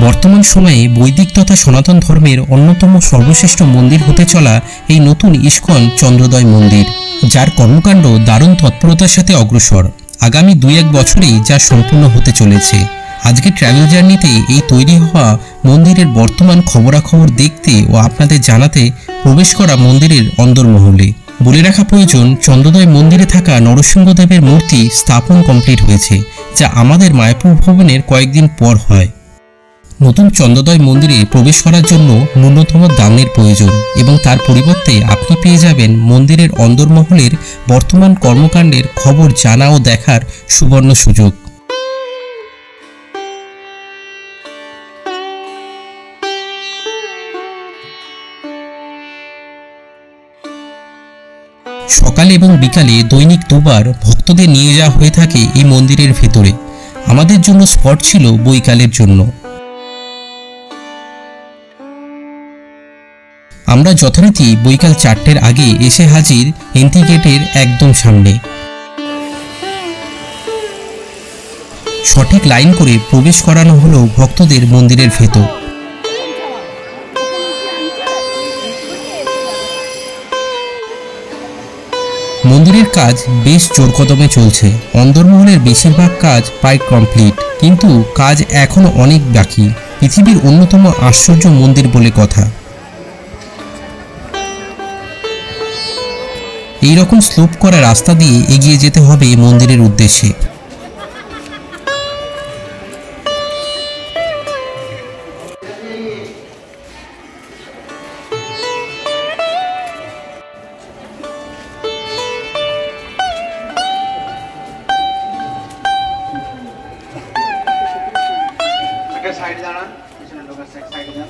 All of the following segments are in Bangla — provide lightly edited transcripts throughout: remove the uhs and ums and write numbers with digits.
বর্তমান সময়ে বৈদিক তথা সনাতন ধর্মের অন্যতম সর্বশ্রেষ্ঠ মন্দির হতে চলা এই নতুন ইস্কন চন্দ্রোদয় মন্দির, যার কর্মকাণ্ড দারুণ তৎপরতার সাথে অগ্রসর। আগামী 2-1 বছরেই যা সম্পূর্ণ হতে চলেছে। আজকে ট্র্যাভেল জার্নিতে এই তৈরি হওয়া মন্দিরের বর্তমান খবরাখবর দেখতে ও আপনাদের জানাতে প্রবেশ করা মন্দিরের অন্দরমহলে। বলে রাখা প্রয়োজন, চন্দ্রোদয় মন্দিরে থাকা নরসিংহদেবের মূর্তি স্থাপন কমপ্লিট হয়েছে, যা আমাদের মায়াপুর ভবনের কয়েকদিন পর হয়। নতুন চন্দ্রোদয় মন্দিরে প্রবেশ করার জন্য ন্যূনতম দামের প্রয়োজন এবং তার পরিবর্তে আপনি পেয়ে যাবেন মন্দিরের অন্দরমহলের বর্তমান কর্মকাণ্ডের খবর জানা ও দেখার সুবর্ণ সুযোগ। সকালে এবং বিকালে দৈনিক 2 বার ভক্তদের নিয়ে যাওয়া হয়ে থাকে এই মন্দিরের ভেতরে। আমাদের জন্য স্পট ছিল বৈকালের জন্য। আমরা যথারীতি বৈকাল 4টের আগে এসে হাজির এন্ট্রি গেটের একদম সামনে। সঠিক লাইন করে প্রবেশ করানো হলো ভক্তদের মন্দিরের ভেতর। মন্দিরের কাজ বেশ জোর কদমে চলছে। অন্দরমহলের বেশিরভাগ কাজ প্রায় কমপ্লিট, কিন্তু কাজ এখনো অনেক বাকি। পৃথিবীর অন্যতম আশ্চর্য মন্দির বলে কথা। এই রকম স্লোপ করা রাস্তা দিয়ে এগিয়ে যেতে হবে মন্দিরের উদ্দেশ্যে। সাইড দাঁড়ান, পিছনে লোকের সাইড যান।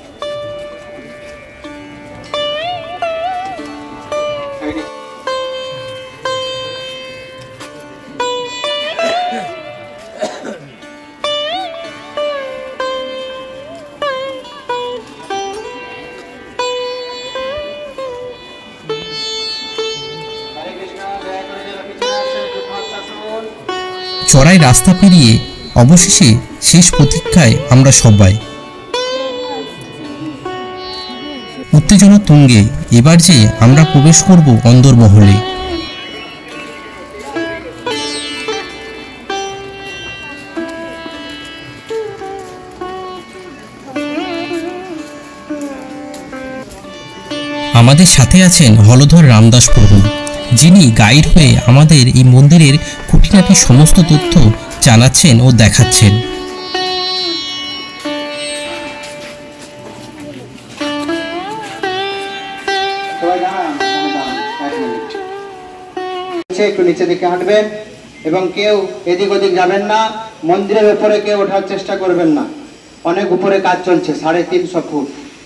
চড়াই রাস্তা পেরিয়ে অবশেষে শেষ প্রতীক্ষায় আমরা সবাই। উত্তেজনা তুঙ্গে এবার যে আমরা প্রবেশ করব অন্দরমহলে। আমাদের সাথে আছেন হলধর রামদাস প্রভু, যিনি গাইড হয়ে আমাদের এই মন্দিরের খুঁটিনাটি সমস্ত তথ্য জানাচ্ছেন ও দেখাচ্ছেন। একটু নিচে দিকে হাঁটবেন এবং কেউ এদিক ওদিক যাবেন না। মন্দিরের উপরে কেউ ওঠার চেষ্টা করবেন না, অনেক উপরে কাজ চলছে, 350 ফুট।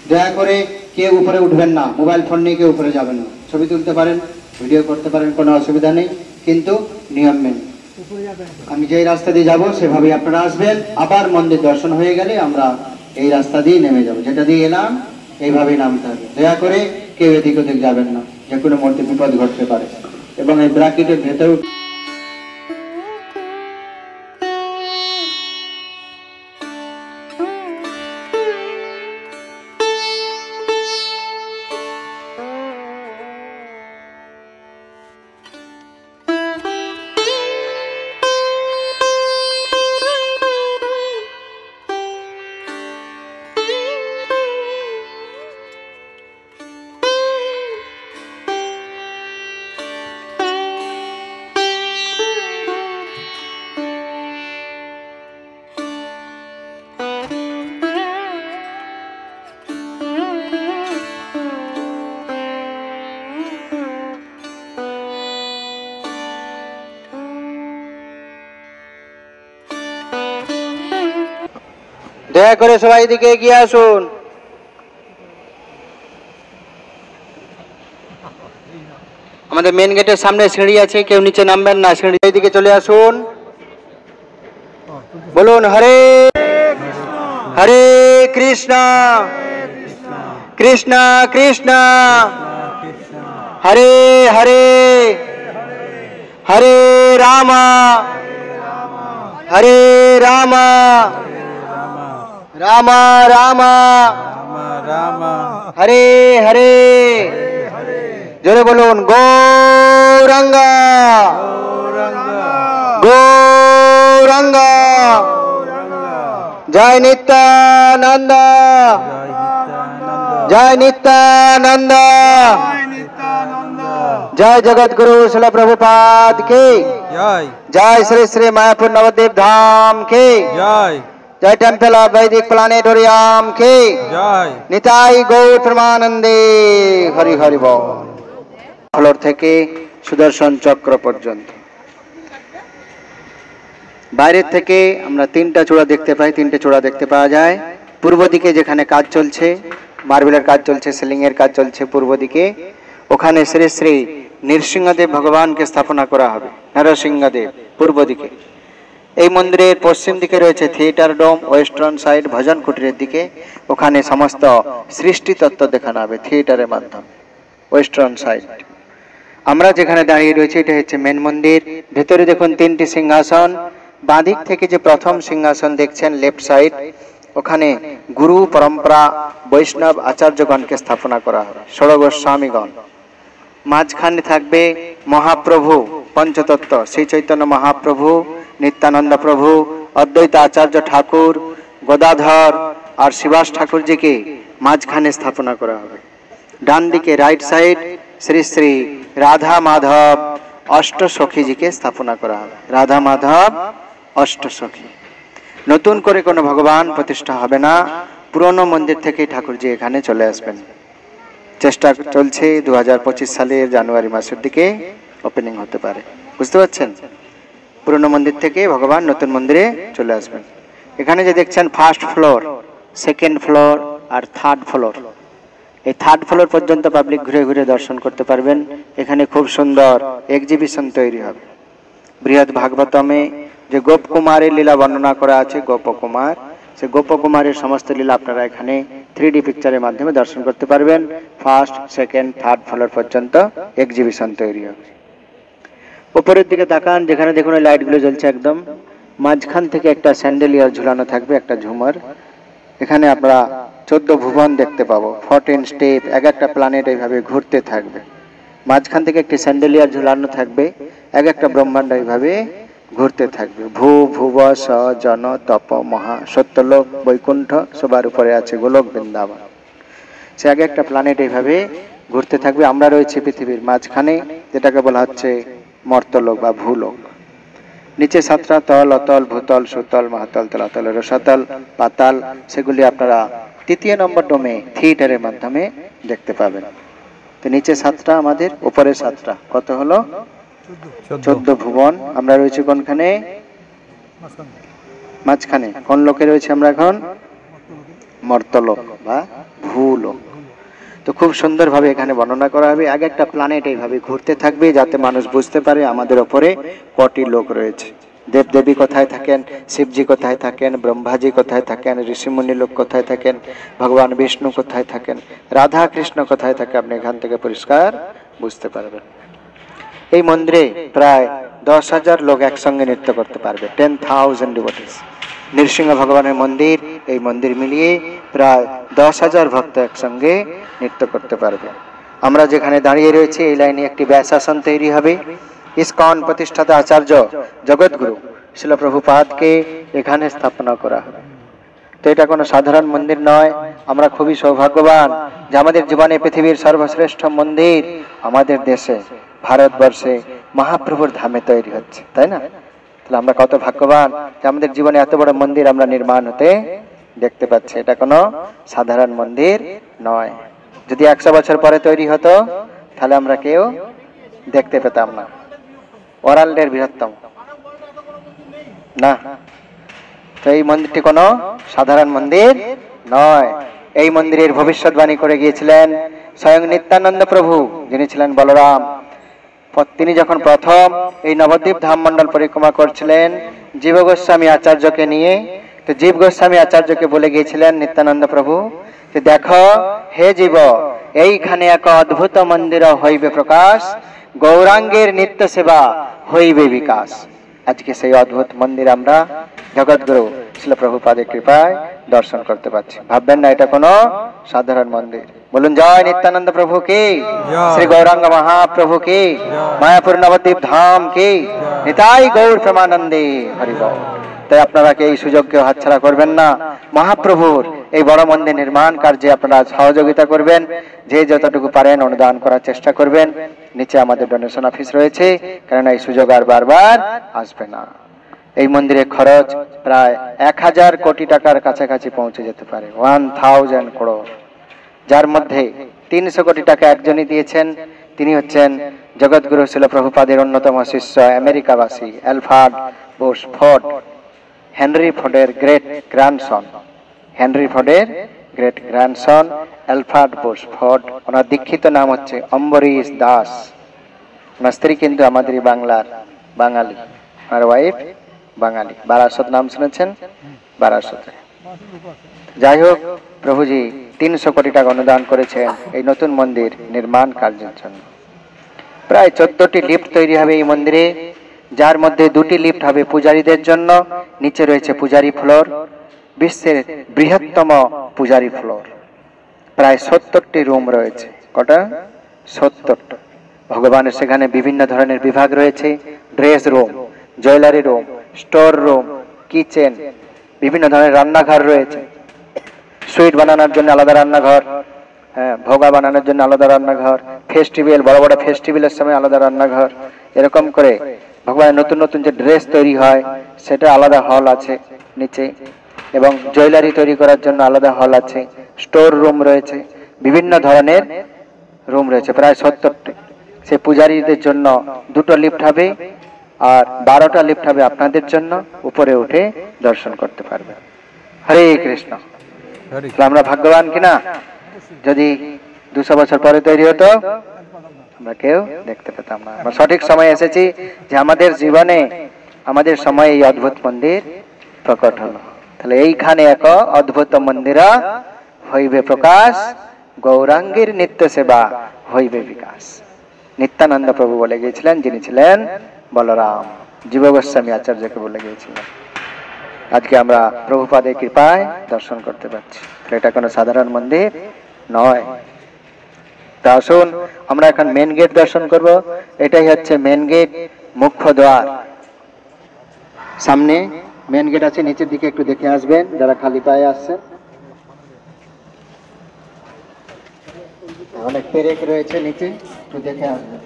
দয়া করে কেউ উপরে উঠবেন না, মোবাইল ফোন নিয়ে কেউ উপরে যাবেন না। ছবি তুলতে পারেন, ভিডিও করতে পারেন, কোনো অসুবিধা নেই, কিন্তু নিয়ম মেনে। আমি যেই রাস্তা দিয়ে যাব সেভাবেই আপনারা আসবেন। আবার মন্দির দর্শন হয়ে গেলে আমরা এই রাস্তা দিয়ে নেমে যাব, যেটা দিয়ে এলাম এইভাবেই নামতে হবে। দয়া করে কেউ এদিক ওদিক যাবেন না, যে কোনো মুহূর্তে বিপদ ঘটতে পারে। এবং এই ব্র্যাকেটের ভেতরে দয়া করে সবাই এদিকে এগিয়ে আসুন। আমাদের মেন গেটের সামনে সিঁড়ি আছে, কেউ নিচে নামবেন না, সিঁড়ি দিকে চলে আসুন। বলুন হরে হরে কৃষ্ণ কৃষ্ণ কৃষ্ণ হরে হরে হরে রাম হরে রাম राम राम हरे हरे जोरे बोलून गौरंग गौरंग जय नित्यानंद जय नित्यानंद जय जगत गुरु शिल प्रभुपाद की जय श्री श्री मायापुर नवद्वीप धाम की जय टेम्पल ऑफ वैदिक प्लानेटोरियम की निताई गौर परमानंदे हरि हरि बोल फ्लोर থেকে সুদর্শন চক্র পর্যন্ত বাইরে থেকে আমরা তিনটা চূড়া দেখতে পাই তিনটে চূড়া দেখতে পাওয়া যায় পূর্ব দিকে যেখানে কাজ চলছে মার্বেলের কাজ চলছে সিলিং এর কাজ চলছে পূর্ব দিকে ওখানে শ্রী শ্রী নৃসিংহদেব ভগবানকে স্থাপনা করা হবে নরসিংহদেব পূর্ব দিকে এই মন্দিরের পশ্চিম দিকে রয়েছে থিয়েটার ডোম ওয়েস্টার্ন সাইড ভজন কুটিরের দিকে ওখানে সমস্ত সৃষ্টি তত্ত্ব দেখানো হবে থিয়েটারের মাধ্যমে ওয়েস্টার্ন সাইড আমরা যেখানে দাঁড়িয়ে রয়েছে এটা হচ্ছে মেন মন্দির ভেতরে দেখুন তিনটি সিংহাসন বাঁদিক থেকে যে প্রথম সিংহাসন দেখছেন লেফট সাইড ওখানে গুরু পরম্পরা বৈষ্ণব আচার্যগণকে স্থাপনা করা হবে ষোড়শ গোস্বামীগণ মাঝখানে থাকবে মহাপ্রভু পঞ্চতত্ত্ব শ্রী চৈতন্য মহাপ্রভু নিত্যানন্দ প্রভু অদ্বৈত আচার্য ঠাকুর গদাধর আর শিবাস ঠাকুরজিকে মাঝখানে স্থাপনা করা হবে ডান দিকে রাইট সাইড শ্রী শ্রী রাধা মাধব অষ্টসখীজিকে স্থাপনা করা হবে রাধা মাধব অষ্টসখী নতুন করে কোনো ভগবান প্রতিষ্ঠা হবে না পুরনো মন্দির থেকে ঠাকুরজি এখানে চলে আসবেন চেষ্টা চলছে 2025 সালের জানুয়ারি মাসের দিকে ওপেনিং হতে পারে বুঝতে পারছেন পুরনো মন্দির থেকে ভগবান নতুন মন্দিরে চলে আসবেন এখানে যে দেখছেন ফার্স্ট ফ্লোর সেকেন্ড ফ্লোর আর থার্ড ফ্লোর এই থার্ড ফ্লোর পর্যন্ত পাবলিক ঘুরে ঘুরে দর্শন করতে পারবেন এখানে খুব সুন্দর এক্সিবিশন তৈরি হবে বৃহৎ ভাগবতমে যে গোপকুমারের লীলা বর্ণনা করা আছে গোপকুমার সেই গোপকুমারের সমস্ত লীলা আপনারা এখানে 3D পিকচারের মাধ্যমে দর্শন করতে পারবেন ফার্স্ট সেকেন্ড থার্ড ফ্লোর পর্যন্ত এক্সিবিশন তৈরি হবে উপরের দিকে তাকান যেখানে দেখুন ওই লাইটগুলো জ্বলছে একদম মাঝখান থেকে একটা স্যান্ডেলিয়ার ঝুলানো থাকবে একটা ঝুমার এখানে আমরা 14 ভুবন দেখতে পাবো 14 স্টেপ এক একটা প্ল্যানেট এইভাবে ঘুরতে থাকবে মাঝখান থেকে একটি স্যান্ডেলিয়ার ঝুলানো থাকবে এক একটা ব্রহ্মাণ্ড এইভাবে ঘুরতে থাকবে ভূ ভুব স জন তপ মহা সত্যলোক বৈকুণ্ঠ সবার উপরে আছে গোলক বৃন্দাবন সে এক একটা প্ল্যানেট এইভাবে ঘুরতে থাকবে আমরা রয়েছে পৃথিবীর মাঝখানে যেটাকে বলা হচ্ছে মর্তলোক বা ভূলোক নিচে সাতটা তল অতল ভূতল সুতল মহাতল তলাতল রসাতল পাতাল সেগুলি আপনারা তৃতীয় নম্বর ডোমে থিয়েটারের মাধ্যমে দেখতে পাবেন তো নিচে সাতটা আমাদের উপরে সাতটা কত হলো 14 ভুবন আমরা রয়েছে কোনখানে মাঝখানে কোন লোকে রয়েছে আমরা এখন মর্তলোক বা ভূলোক তো খুব সুন্দরভাবে এখানে বর্ণনা করা হবে আগে একটা প্ল্যানেট এইভাবে ঘুরতে থাকবে যাতে মানুষ বুঝতে পারে আমাদের উপরে কটি লোক রয়েছে দেবদেবী কোথায় থাকেন শিবজি কোথায় থাকেন ব্রহ্মাজি কোথায় থাকেন ঋষিমুনি লোক কোথায় থাকেন ভগবান বিষ্ণু কোথায় থাকেন রাধা কৃষ্ণ কোথায় থাকে আপনি এখান থেকে পরিষ্কার বুঝতে পারবেন এই মন্দিরে প্রায় 10,000 লোক একসঙ্গে নৃত্য করতে পারবে 10,000 ডিভোটিস নৃসিংহ ভগবানের মন্দির এই মন্দির মিলিয়ে প্রায় 10,000 ভক্ত একসঙ্গে নৃত্য করতে পারবে আমরা যেখানে দাঁড়িয়ে রয়েছে এই লাইনে একটি ব্যাসাসন তৈরি হবে ইসকন প্রতিষ্ঠাতা আচার্য জগৎগুরু শিল প্রভুপাদকে এখানে স্থাপনা করা হবে তো এটা কোনো সাধারণ মন্দির নয় আমরা খুবই সৌভাগ্যবান যে আমাদের জীবনে পৃথিবীর সর্বশ্রেষ্ঠ মন্দির আমাদের দেশে ভারতবর্ষে মহাপ্রভুর ধামে তৈরি হচ্ছে তাই না তাহলে আমরা কত ভাগ্যবান যে আমাদের জীবনে এত বড় মন্দির আমরা নির্মাণ হতে দেখতে পাচ্ছি এটা কোনো সাধারণ মন্দির নয় যদি 100 বছর পরে তৈরি হতো তাহলে আমরা কেউ দেখতে পেতাম না ওয়ার্ল্ডের বৃহত্তম না তো এই মন্দিরটি কোনো সাধারণ মন্দির নয় এই মন্দিরের ভবিষ্যৎবাণী করে গিয়েছিলেন স্বয়ং নিত্যানন্দ প্রভু যিনি ছিলেন বলরাম তিনি যখন প্রথম এই নবদ্বীপ ধাম মণ্ডল পরিক্রমা করছিলেন জীব গোস্বামী আচার্যকে নিয়ে তো জীব গোস্বামী আচার্যকে বলে গিয়েছিলেন নিত্যানন্দ প্রভু যে দেখো হে জীব এইখানে এক অদ্ভুত মন্দির হইবে প্রকাশ গৌরাঙ্গের নিত্য সেবা হইবে বিকাশ আজকে সেই অদ্ভুত মন্দির আমরা জগৎগুরু শিল প্রভুপাদের কৃপায় দর্শন করতে পারছি। ভাববেন না এটা কোনো সাধারণ মন্দির। বলুন জয় নিত্যানন্দ প্রভু কি, শ্রী গৌরাঙ্গ মহাপ্রভু কি, মায়াপুর নবদ্বীপ ধাম কি, নিতাই গৌর প্রেমানন্দে হরি বল। তাই আপনারা কি এই সুযোগকে হাতছাড়া করবেন না। মহাপ্রভুর এই বড় মন্দির নির্মাণ কার্যে আপনারা সহযোগিতা করবেন, যে যতটুকু পারেন অনুদান করার চেষ্টা করবেন। নিচে আমাদের ডোনেশন অফিস রয়েছে, কারণ এই সুযোগ আর বারবার আসবে না। এই মন্দিরের খরচ প্রায় 1000 কোটি টাকার কাছাকাছি পৌঁছে যেতে পারে, 1000 crore, যার মধ্যে 300 কোটি টাকা একজনই দিয়েছেন। তিনি হচ্ছেন জগৎগুরু শিল প্রভুপাদের অন্যতম শিষ্য, আমেরিকাবাসী অ্যালফ্রেড বুশ ফোর্ড, হেনরি ফোর্ডের গ্রেট গ্র্যান্ডসন, হেনরি ফোর্ডের great grandson Alfred Bush Ford. ওনার দীক্ষিত নাম হচ্ছে অম্বরীশ দাস। ওনার স্ত্রী কিন্তু আমাদেরই বাংলার বাঙালি, ওনার ওয়াইফ বাঙালি। বারাসত নাম শুনেছেন? বারাসতে। যাই হোক, প্রভুজি 300 কোটি টাকা অনুদান করেছেন এই নতুন মন্দির নির্মাণ কার্যের জন্য। প্রায় 14টি লিফট তৈরি হবে এই মন্দিরে, যার মধ্যে 2টি লিফট হবে পূজারীদের জন্য। নিচে রয়েছে পূজারী ফ্লোর, বিশ্বের বৃহত্তম পূজারী ফ্লোর। প্রায় 70টি রুম রয়েছে। কটা? 70টা। ভগবানের সেখানে বিভিন্ন ধরনের বিভাগ রয়েছে, dress room, jewellery room, store room, kitchen, বিভিন্ন ধরনের রান্নাঘর রয়েছে। সুইট বানানোর জন্য আলাদা রান্নাঘর, ভোগা বানানোর জন্য আলাদা রান্নাঘর, ফেস্টিভ্যাল, বড় বড় ফেস্টিভ্যালের সময় আলাদা রান্নাঘর। এরকম করে ভগবানের নতুন নতুন যে ড্রেস তৈরি হয় সেটা আলাদা হল আছে নিচে, এবং জুয়েলারি তৈরি করার জন্য আলাদা হল আছে, স্টোর রুম রয়েছে, বিভিন্ন ধরনের রুম রয়েছে, প্রায় 70টি। সে পূজারীদের জন্য 2টো লিফট হবে, আর 12টা লিফট হবে আপনাদের জন্য। উপরে উঠে দর্শন করতে পারবেন। হরে কৃষ্ণ। আমরা ভাগ্যবান কিনা? যদি 200 বছর পরে তৈরি হতো আমরা কেউ দেখতে পেতাম না। আমরা সঠিক সময় এসেছি যে আমাদের জীবনে আমাদের সময় এই অদ্ভুত মন্দির প্রকট হলো। তাহলে এইখানে এক অদ্ভুত মন্দির হইবে প্রকাশ, গৌরাঙ্গীর নিত্য সেবা হইবে বিকাশ। নিত্যানন্দ প্রভু বলে গিয়েছিলেন, যিনি ছিলেন বলরাম। জীব গোস্বামী আচার্যকে বলে গিয়েছিলেন। আজকে আমরা প্রভুপাদের কৃপায় দর্শন করতে পারছি। এটা কোনো সাধারণ মন্দির নয়। তা আসুন আমরা এখন মেন গেট দর্শন করব। এটাই হচ্ছে মেন গেট, মুখ্য দ্বার। সামনে মেন গেট আছে, নিচের দিকে একটু দেখে আসবেন যারা খালি পায়ে আসছেন। অনেক পেরেক রয়েছে নিচে, একটু দেখে আসবেন।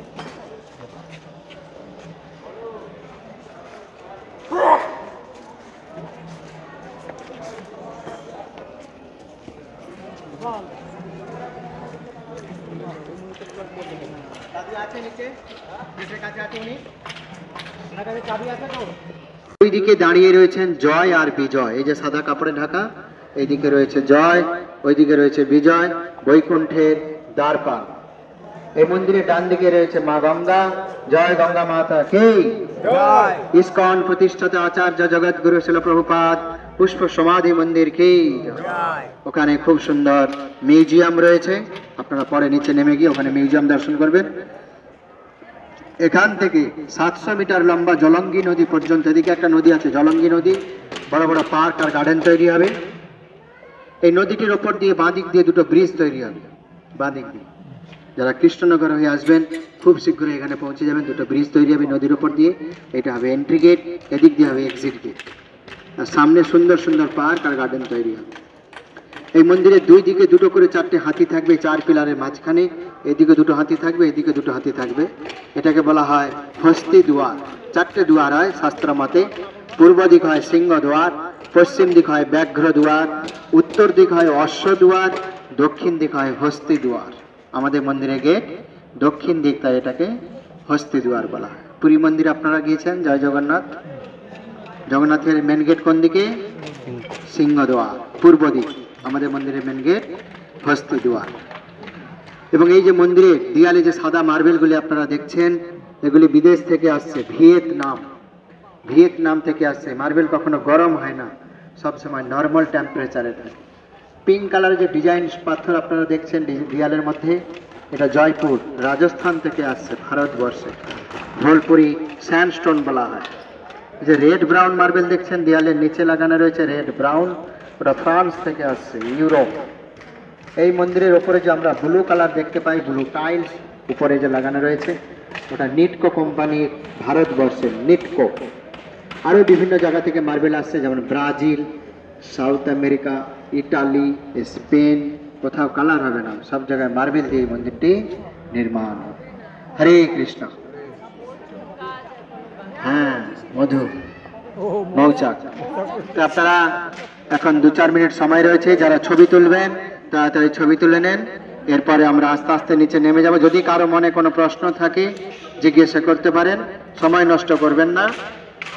ওইদিকে দাঁড়িয়ে রয়েছেন জয় আর বিজয়। এই যে সাদা কাপড়ে ঢাকা, এইদিকে রয়েছে জয়, ওইদিকে রয়েছে বিজয়, বৈকুণ্ঠের দ্বারপাল। এই মন্দিরের ডান দিকে রয়েছে মা গঙ্গা। জয় গঙ্গা মাতা কি জয়। ইসকন প্রতিষ্ঠাতা আচার্য জগৎগুরু শিল প্রভুপাদ পুষ্প সমাধি মন্দির কি জয়। ওখানে খুব সুন্দর মিউজিয়াম রয়েছে, আপনারা পরে নিচে নেমে গিয়ে ওখানে মিউজিয়াম দর্শন করবেন। এখান থেকে 700 মিটার লম্বা জলঙ্গি নদী পর্যন্ত, এদিকে একটা নদী আছে জলঙ্গি নদী, বড় বড় পার্ক আর গার্ডেন তৈরি হবে। এই নদীটির ওপর দিয়ে বাঁদিক দিয়ে 2টো ব্রিজ তৈরি হবে। বাঁদিক দিয়ে যারা কৃষ্ণনগর হয়ে আসবেন খুব শীঘ্রই এখানে পৌঁছে যাবেন। 2টো ব্রিজ তৈরি হবে নদীর ওপর দিয়ে। এটা হবে এন্ট্রি গেট, এদিক দিয়ে হবে এক্সিট গেট, আর সামনে সুন্দর সুন্দর পার্ক আর গার্ডেন তৈরি হবে। এই মন্দিরের 2 দিকে 2টো করে 4টে হাতি থাকবে, 4 পিলারের মাঝখানে। এদিকে 2টো হাতি থাকবে, এদিকে 2টো হাতি থাকবে। এটাকে বলা হয় হস্তি দুয়ার। 4টে দুয়ার হয় শাস্ত্র মতে। পূর্ব দিক হয় সিংহ দুয়ার, পশ্চিম দিক হয় ব্যাঘ্র দুয়ার, উত্তর দিক হয় অশ্ব দুয়ার, দক্ষিণ দিক হয় হস্তি দুয়ার। আমাদের মন্দিরের গেট দক্ষিণ দিক, তাই এটাকে হস্তি দুয়ার বলা হয়। পুরী মন্দির আপনারা গিয়েছেন, জয় জগন্নাথ। জগন্নাথের মেন গেট কোন দিকে? সিংহ দুয়ার, পূর্ব দিক। আমাদের মন্দিরের মেন গেট হস্তি দুয়ার। এবং এই যে মন্দিরের দেয়ালে যে সাদা মার্বেলগুলি আপনারা দেখছেন, এগুলি বিদেশ থেকে আসছে, ভিয়েতনাম থেকে আসছে। মার্বেল কখনো গরম হয় না, সবসময় নর্মাল টেম্পারেচারে থাকে। পিঙ্ক কালারের যে ডিজাইন পাথর আপনারা দেখছেন দেয়ালের মধ্যে, এটা জয়পুর রাজস্থান থেকে আসছে ভারতবর্ষে। ঢোলপুরি স্যান্ডস্টোন বলা হয়। যে রেড ব্রাউন মার্বেল দেখছেন দেয়ালের নিচে লাগানো রয়েছে, রেড ব্রাউন, ওটা ফ্রান্স থেকে আসছে, ইউরোপ। এই মন্দিরের ওপরে যে আমরা ব্লু কালার দেখতে পাই, ব্লু টাইলস উপরে যে লাগানো রয়েছে, ওটা নিটকো কোম্পানির, ভারতবর্ষের নিটকো। আরও বিভিন্ন জায়গা থেকে মার্বেল আসছে, যেমন Brazil, south America, Italy, Spain. কোথাও কালার হবে না, সব জায়গায় মার্বেল দিয়ে এই মন্দিরটি নির্মাণ। হরে কৃষ্ণ। হ্যাঁ, মধু মৌচাক। তো আপনারা এখন 2-4 মিনিট সময় রয়েছে, যারা ছবি তুলবেন তাড়াতাড়ি ছবি তুলে নেন। এরপরে আমরা আস্তে আস্তে নিচে নেমে যাব। যদি কারো মনে কোনো প্রশ্ন থাকে জিজ্ঞাসা করতে পারেন, সময় নষ্ট করবেন না।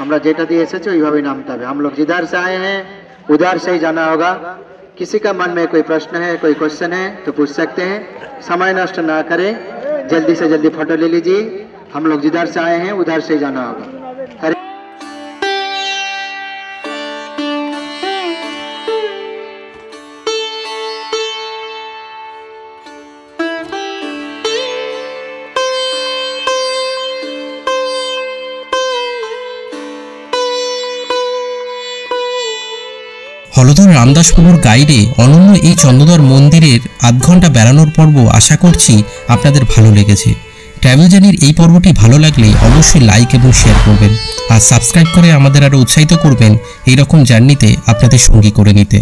আমরা যেটা দিয়ে এসেছি ওইভাবেই नामते হবে। हम लोग जिधर से आए हैं उधर से ही जाना होगा। किसी का मन में कोई प्रश्न है, कोई क्वेश्चन है तो पूछ सकते हैं। समय नष्ट ना करें, जल्दी से जल्दी फोटो ले लीजिए। हम लोग जिधर से आए हैं उधर से ही जाना होगा। हरे হলধর রামদাসবাবুর গাইডে অনন্য এই চন্দ্রদ্বার মন্দিরের আধ ঘন্টা বেড়ানোর পর্ব আশা করছি আপনাদের ভালো লেগেছে। ট্রাভেল জার্নির এই পর্বটি ভালো লাগলে অবশ্যই লাইক এবং শেয়ার করবেন, আর সাবস্ক্রাইব করে আমাদের আরও উৎসাহিত করবেন এইরকম জার্নিতে আপনাদের সঙ্গী করে নিতে।